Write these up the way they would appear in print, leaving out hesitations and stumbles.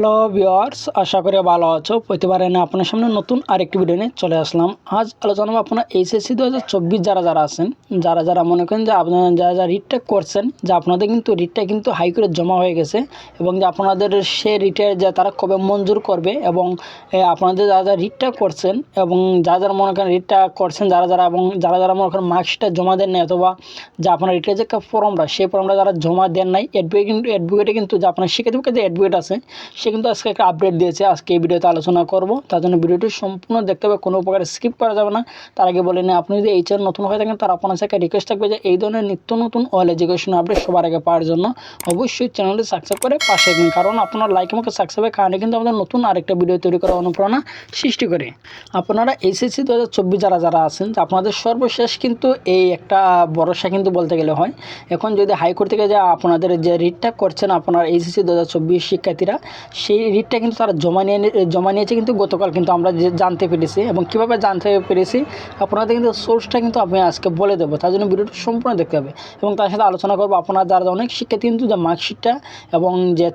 Hello viewers, আশা করি ভালো আছো। প্রতিবারে না আপনার সামনে নতুন আরেকটি ভিডিও নিয়ে চলে আসলাম। আজ আলোচনা আপনার এইচএসসি 2024 যারা আছেন, যারা মনে করেন যে আপনারা যারা রিটটা করছেন, যে আপনাদের কিন্তু রিটটা কিন্তু হাইকোর্টে জমা হয়ে গেছে এবং যে আপনাদের সে রিটের যে তারা কবে মঞ্জুর করবে এবং আপনাদের যারা রিটটা করছেন এবং যারা মনে করেন রিটটা করছেন এবং যারা মনে করেন মার্কশিটটা জমা দেন নাই, অথবা যে আপনার রিটের যে ফর্মটা সেই ফর্মটা যারা জমা দেন নাই, অ্যাডভোকেটে কিন্তু যে আপনার শিক্ষার্থীকে যে অ্যাডভোকেট আছে সে কিন্তু আজকে একটা আপডেট দিয়েছে। আজকে এই ভিডিওতে আলোচনা করব, তার জন্য ভিডিওটি সম্পূর্ণ দেখতে হবে, কোনো প্রকার স্কিপ করা যাবে না। তার আগে বলে নিই, আপনি যদি এই চ্যানেল নতুন হয়ে থাকেন তার আপনার কাছে রিকোয়েস্ট থাকবে যে এই ধরনের নিত্য নতুন অল এডুকেশন আপডেট সবার আগে পাওয়ার জন্য অবশ্যই চ্যানেলটি সাবস্ক্রাইব করে পাশে রাখবেন, কারণ আপনার লাইক আমাকে সাবস্ক্রাইবের কারণে কিন্তু আমাদের নতুন আরেকটা ভিডিও তৈরি করার অনুপ্রেরণা সৃষ্টি করে। আপনারা এইচএসসি 2024 যারা আছেন, আপনাদের সর্বশেষ কিন্তু এই একটা ভরসা কিন্তু বলতে গেলে হয়। এখন যদি হাইকোর্ট থেকে যে আপনাদের যে রিটটা করছেন আপনার এইচএসসি 2024 শিক্ষার্থীরা, সেই রিটটা কিন্তু তারা জমা নিয়েছে কিন্তু গতকাল কিন্তু আমরা জানতে পেরেছি। এবং কীভাবে জানতে পেরেছি আপনাদের কিন্তু সোর্সটা কিন্তু আমি আজকে বলে দেবো, তার জন্য ভিডিওটি সম্পূর্ণ দেখতে হবে। এবং তার সাথে আলোচনা করবো আপনারা যারা অনেক শিক্ষার্থী কিন্তু যে মার্কশিটটা এবং যে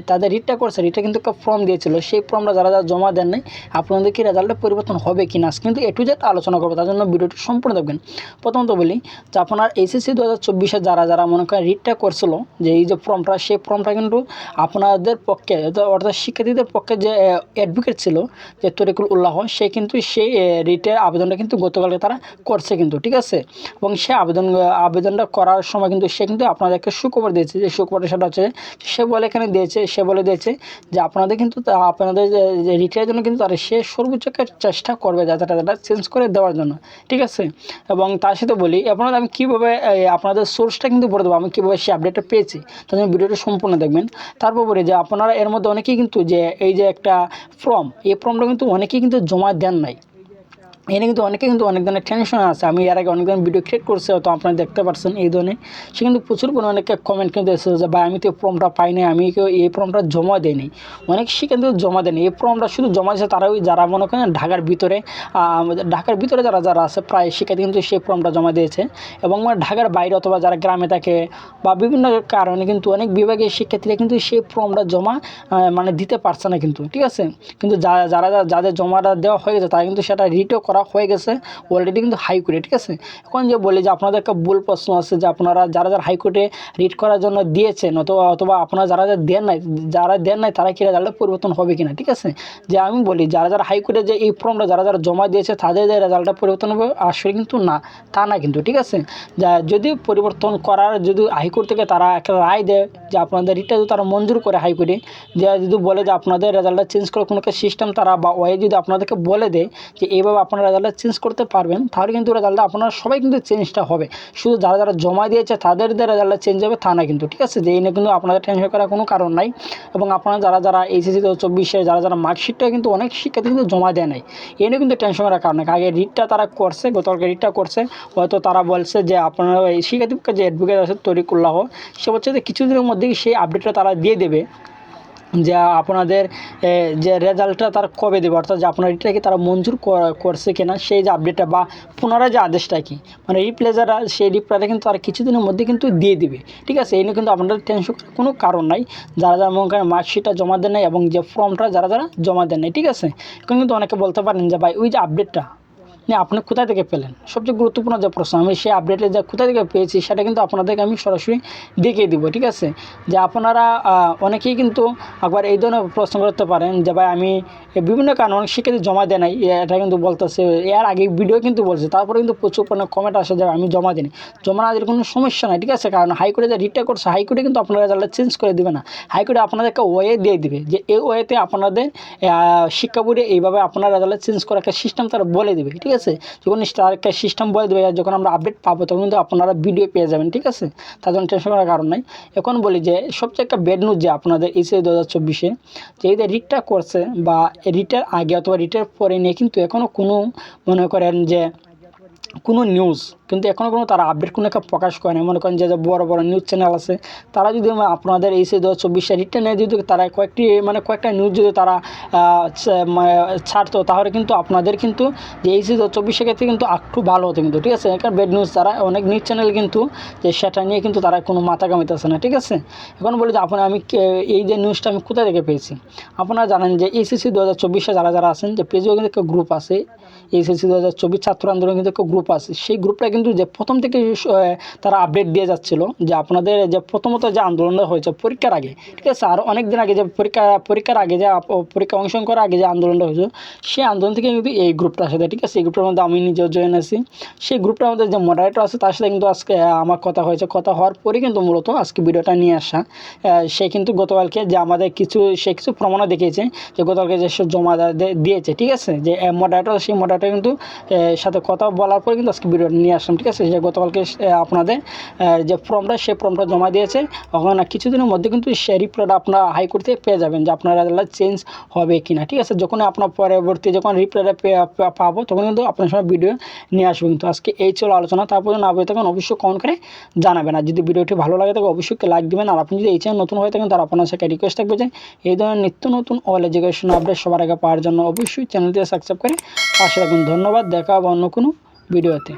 তাদের রিটটা করছে, রিটটা কিন্তু একটা ফর্ম দিয়েছিল, সেই ফর্মটা যারা জমা দেন নাই আপনাদের কি রেজাল্টের পরিবর্তন হবে কি না কিন্তু এ টু জেড আলোচনা করবো, তার জন্য ভিডিওটি সম্পূর্ণ দেখবেন। প্রথমত বলি যে আপনার এইচএসসি 2024 যারা মনে করেন রিটটা করছিল, যে এই যে ফর্মটা, সেই ফর্মটা কিন্তু আপনাদের পক্ষে অর্থাৎ শিক্ষার্থীদের পক্ষে যে অ্যাডভোকেট ছিল যে তরিকুল উল্লাহ, সে কিন্তু সেই রিটের আবেদনটা কিন্তু গতকালকে তারা করছে কিন্তু, ঠিক আছে। এবং সে আবেদনটা করার সময় কিন্তু সে কিন্তু আপনাদেরকে সুখবর দিয়েছে। যে সুখবরটা সেটা হচ্ছে সে বলে দিয়েছে যে আপনাদের কিন্তু আপনাদের রিটের জন্য কিন্তু তারা সে সর্বোচ্চ চেষ্টা করবে যাতে তারা চেঞ্জ করে দেওয়ার জন্য, ঠিক আছে। এবং তার সাথে বলি আপনাদের আমি কীভাবে আপনাদের সোর্সটা কিন্তু বলে দেবো, আমি কীভাবে সে আপডেটটা পেয়েছি, তার জন্য ভিডিওটা সম্পূর্ণ দেখবেন। তারপর বলি যে আপনারা এর মধ্যে অনেকেই কিন্তু যে এই যে একটা এই ফর্মটা কিন্তু অনেকেই কিন্তু জমা দেন নাই। এনে কিন্তু অনেকে কিন্তু অনেক ধরনের টেনশন আছে। আমি এর আগে অনেক ধরনের ভিডিও ক্রিয়েট করছি, তো আপনারা দেখতে পাচ্ছেন এই ধরনের সে কিন্তু প্রচুর পরিমাণে কমেন্ট কিন্তু এসেছে যে ভাই আমি তো এই ফর্মটা পাই নাই, আমি এই ফর্মটা জমা দিইনি। অনেক সে কিন্তু জমা দেয়নি, এই ফর্মটা শুধু জমা দিয়েছে যারা মনে করেন ঢাকার ভিতরে যারা আছে প্রায় শিক্ষার্থী কিন্তু সেই ফর্মটা জমা দিয়েছে। এবং ঢাকার বাইরে অথবা যারা গ্রামে থাকে বা বিভিন্ন কারণে কিন্তু অনেক বিভাগের শিক্ষার্থীরা কিন্তু সেই ফর্মটা জমা দিতে পারছে না কিন্তু, ঠিক আছে। কিন্তু যাদের জমাটা দেওয়া হয়ে গেছে তারা কিন্তু সেটা রিটও করা হয়ে গেছে অলরেডি কিন্তু হাইকোর্টে, ঠিক আছে। এখন যে বলি যে আপনাদের একটা ভুল প্রশ্ন আছে যে আপনারা যারা হাইকোর্টে রিট করার জন্য দিয়েছেন অথবা আপনারা যারা দেন নাই তারা কি রেজাল্টের পরিবর্তন হবে কিনা, ঠিক আছে। যে আমি বলি যারা হাইকোর্টে যে এই ফর্মটা যারা জমা দিয়েছে তাদের যে রেজাল্টটা পরিবর্তন হবে আসলে কিন্তু না, তা না কিন্তু, ঠিক আছে। যদি পরিবর্তন করার যদি হাইকোর্ট থেকে তারা একটা রায় দেয় যে আপনাদের রিটটা যদি তারা মঞ্জুর করে হাইকোর্টে, যে যদি বলে যে আপনাদের রেজাল্টটা চেঞ্জ করে কোনো একটা সিস্টেম তারা বা ওয়ে যদি আপনাদেরকে বলে দেয় যে এইভাবে আপনারা রেজাল্টটা চেঞ্জ করতে পারবেন, তাহলে কিন্তু রেজাল্টটা আপনারা সবাই কিন্তু চেঞ্জটা হবে। শুধু যারা জমা দিয়েছে তাদের রেজাল্টটা চেঞ্জ হবে তা না কিন্তু, ঠিক আছে। যে এই নিয়ে কিন্তু আপনাদের টেনশন করার কোনো কারণ নাই। এবং আপনারা যারা এইচএসসি 2024 যারা মার্কশিটটা কিন্তু অনেক শিক্ষার্থী কিন্তু জমা দেয় নাই, এই নিয়ে কিন্তু টেনশন করার কারণ নেই। আগে রিটটা তারা করছে, গতকালকে রিটটা করছে, হয়তো তারা বলছে যে আপনারা এই শিক্ষার্থীকে যে অ্যাডভোকেট আছে তরিকুল্লাহ, সে বলছে যে কিছুদিনের মধ্যেই সেই আপডেটটা তারা দিয়ে দেবে যে আপনাদের যে রেজাল্টটা তারা কবে দেবে, অর্থাৎ যে আপনার এটাকে তারা মঞ্জুর করছে কিনা সেই যে আপডেটটা বা পুনরায় যে আদেশটা কি রিপ্লাই যারা সেই রিপ্লাইটা কিন্তু তারা কিছুদিনের মধ্যে কিন্তু দিয়ে দিবে, ঠিক আছে। এই নিয়ে কিন্তু আপনাদের টেনশন কোনো কারণ নাই। যারা মনে করেন মার্কশিটটা জমা দেন নাই এবং যে ফর্মটা যারা জমা দেন নাই, ঠিক আছে। এখন কিন্তু অনেকে বলতে পারেন যে ভাই ওই যে আপডেটটা আপনি কোথা থেকে পেলেন, সবচেয়ে গুরুত্বপূর্ণ যে প্রশ্ন, আমি সেই আপডেটে যা কোথা থেকে পেয়েছি সেটা কিন্তু আপনাদেরকে আমি সরাসরি দেখিয়ে দিব, ঠিক আছে। যে আপনারা অনেকেই কিন্তু একবার এই ধরনের প্রশ্ন করতে পারেন যে ভাই আমি বিভিন্ন কারণে অনেক শিক্ষার্থী জমা দেয় নাই, এটা কিন্তু বলতেছে এর আগে ভিডিও কিন্তু বলছে, তারপরে কিন্তু প্রচুর পরিমাণে কমেন্ট আসে যে আমি জমা দিই। জমা না দিলে কোনো সমস্যা নাই, ঠিক আছে। কারণ হাইকোর্টে যে রিটটা করছে হাইকোর্টে কিন্তু আপনারা রেজাল্টটা চেঞ্জ করে দেবে না, হাইকোর্টে আপনাদেরকে ওয়ে দিয়ে দিবে যে এই ওয়েতে আপনাদের শিক্ষা বোর্ডে এইভাবে আপনারা রেজাল্ট চেঞ্জ করার একটা সিস্টেম তারা বলে দেবে, ঠিক আছে। যখন তার একটা সিস্টেম বলে দেবে, যখন আমরা আপডেট পাবো তখন কিন্তু আপনারা ভিডিও পেয়ে যাবেন, ঠিক আছে। তার জন্য টেনশন করার কারণ নাই। এখন বলি যে সবচেয়ে একটা ব্যাড নিউজ যে আপনাদের এইচএসসি 2024 যে এই যে রিটটা করছে বা রিটের আগে অথবা রিটের পরে নিয়ে কিন্তু এখনও কোনো মনে করেন যে কোনো নিউজ কিন্তু এখনও কোনো তারা আপডেট কোনো একটা প্রকাশ করে না। মনে করেন যে বড় বড় নিউজ চ্যানেল আছে, তারা যদি আপনাদের এই 2024 রিটার্নে যদি তারা কয়েকটা নিউজ যদি তারা ছাড়তো, তাহলে কিন্তু আপনাদের কিন্তু যে এই 2024 ক্ষেত্রে কিন্তু একটু ভালো হতো কিন্তু, ঠিক আছে। কারণ বেড নিউজ তারা অনেক নিউজ চ্যানেল কিন্তু যে সেটা নিয়ে কিন্তু তারা কোনো মাথা কামাইতেছে না, ঠিক আছে। এখন বলি যে আমি এই যে নিউজটা আমি কোথা থেকে পেয়েছি। আপনারা জানেন যে এইচএসসি 2024 যারা আছেন, যে পেজেও কিন্তু একটা গ্রুপ আছে, এইচএসসি 2024 ছাত্র আন্দোলন কিন্তু একটা গ্রুপ আছে। সেই গ্রুপটা কিন্তু যে প্রথম থেকে তারা আপডেট দিয়ে যাচ্ছিল যে আপনাদের যে প্রথমত যে আন্দোলনটা হয়েছে পরীক্ষার আগে, ঠিক আছে, আর অনেক দিন আগে যে পরীক্ষার আগে যে পরীক্ষা অংশগ্রহণ করার আগে যে আন্দোলনটা হয়েছে, সেই আন্দোলন থেকে কিন্তু এই গ্রুপটার সাথে, ঠিক আছে, এই গ্রুপটার মধ্যে আমি নিজেও জয়েন আছি। সেই গ্রুপটার মধ্যে যে মডারেটর আছে তার সাথে কিন্তু আজকে আমার কথা হয়েছে। কথা হওয়ার পরে কিন্তু মূলত আজকে ভিডিওটা নিয়ে আসা। সে কিন্তু গতকালকে যে আমাদের কিছু প্রমাণও দেখিয়েছে যে গতকালকে যে সে জমা দিয়েছে, ঠিক আছে, যে মডারেটর, সেই মডারেটর কিন্তু সাথে কথা বলার পরে কিন্তু আজকে ভিডিওটা নিয়ে আসলাম, ঠিক আছে। যে গতকালকে আপনাদের যে ফর্মটা, সেই ফর্মটা জমা দিয়েছে। ওখানে কিছুদিনের মধ্যে কিন্তু সেই রিপ্লাইটা আপনারা হাইকোর্ট থেকে পেয়ে যাবেন যে আপনারা চেঞ্জ হবে কি না, ঠিক আছে। যখন আপনার পরবর্তী যখন রিপ্লাইটা পাবো তখন কিন্তু আপনার সঙ্গে ভিডিও নিয়ে আসবো। কিন্তু আজকে এই ছিল আলোচনা। তারপর না বলে থাকেন অবশ্যই কমেন্ট করে জানাবেন। আর যদি ভিডিওটি ভালো লাগে তাহলে অবশ্যই লাইক দেবেন। আর আপনি যদি এই চ্যানেল নতুন হয়ে থাকেন তাহলে আপনার সাথে রিকোয়েস্ট থাকবে যে এই ধরনের নিত্য নতুন অল এডুকেশন আপডেট সবার আগে পাওয়ার জন্য অবশ্যই চ্যানেলটি সাবস্ক্রাইব করে পাশে রাখুন। ধন্যবাদ। দেখা হবে অন্য কোনো ভিডিওতে।